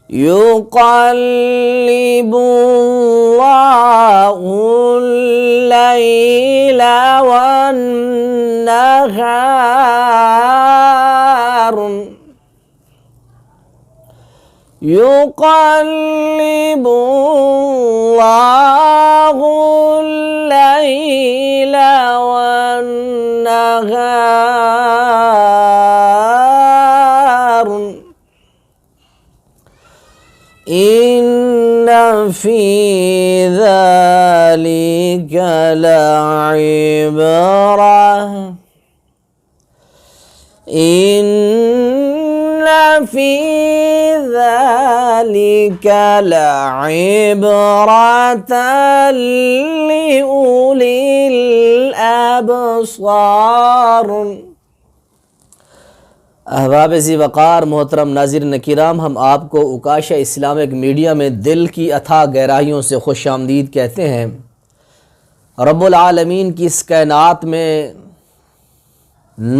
يقلب الله الليل والنهار يقلب الله الليل والنهار إن في ذلك لعبرة إن في ذلك لعبرة لأولي الأبصار۔ احباب ذی وقار، محترم ناظرین کرام، ہم آپ کو عکاشہ اسلامک میڈیا میں دل کی اتھاہ گہرائیوں سے خوش آمدید کہتے ہیں۔ رب العالمین کی اس کائنات میں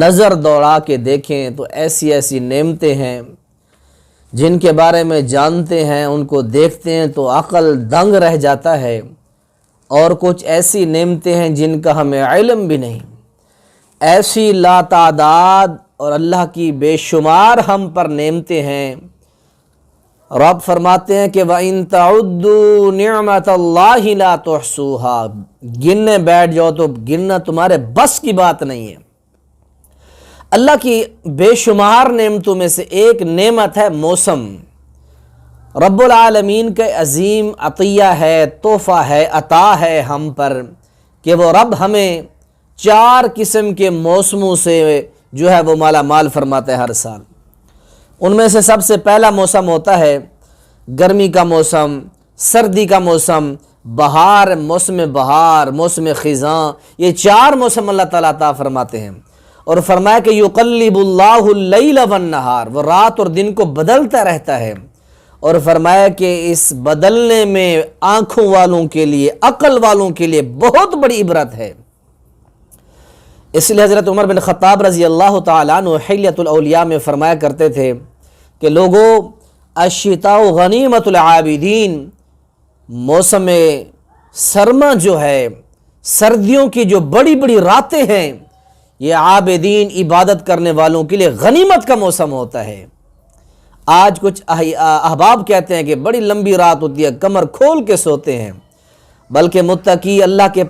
نظر دوڑا کے دیکھیں تو ایسی ایسی نعمتیں ہیں جن کے بارے میں جانتے ہیں، ان کو دیکھتے ہیں تو عقل دنگ رہ جاتا ہے، اور کچھ ایسی نعمتیں ہیں جن کا ہمیں علم بھی نہیں۔ ایسی لاتعداد اور اللہ کی بے شمار ہم پر نعمتیں ہیں۔ رب فرماتے ہیں کہ وَإِن تَعُدُّوا نِعْمَةَ اللَّهِ لَا تُحْصُوهَا، گننے بیٹھ جاؤ تو گننا تمہارے بس کی بات نہیں ہے۔ اللہ کی بے شمار نعمتوں میں سے ایک نعمت ہے موسم۔ رب العالمین کا عظیم عطیہ ہے، تحفہ ہے، عطا ہے ہم پر کہ وہ رب ہمیں 4 قسم کے موسموں سے جو ہے وہ مالا مال فرماتا ہے ہر سال۔ ان میں سے سب سے پہلا موسم ہوتا ہے گرمی کا موسم، سردی کا موسم، بہار، موسم خزاں۔ یہ 4 موسم اللہ تعالیٰ عطا فرماتے ہیں، اور فرمایا کہ یقلب اللہ اللیل والنہار، وہ رات اور دن کو بدلتا رہتا ہے، اور فرمایا کہ اس بدلنے میں آنکھوں والوں کے لیے، عقل والوں کے لیے بہت بڑی عبرت ہے۔ اس لیے حضرت عمر بن خطاب رضی اللہ تعالیٰ عنہ حلیۃ الاولیاء میں فرمایا کرتے تھے کہ لوگو، الشتاء غنیمت العابدین، موسم سرما جو ہے، سردیوں کی جو بڑی بڑی راتیں ہیں، یہ عابدین، عبادت کرنے والوں کے لیے غنیمت کا موسم ہوتا ہے۔ آج کچھ احباب کہتے ہیں کہ بڑی لمبی رات ہوتی ہے، کمر کھول کے سوتے ہیں، بلکہ متقی اللہ کے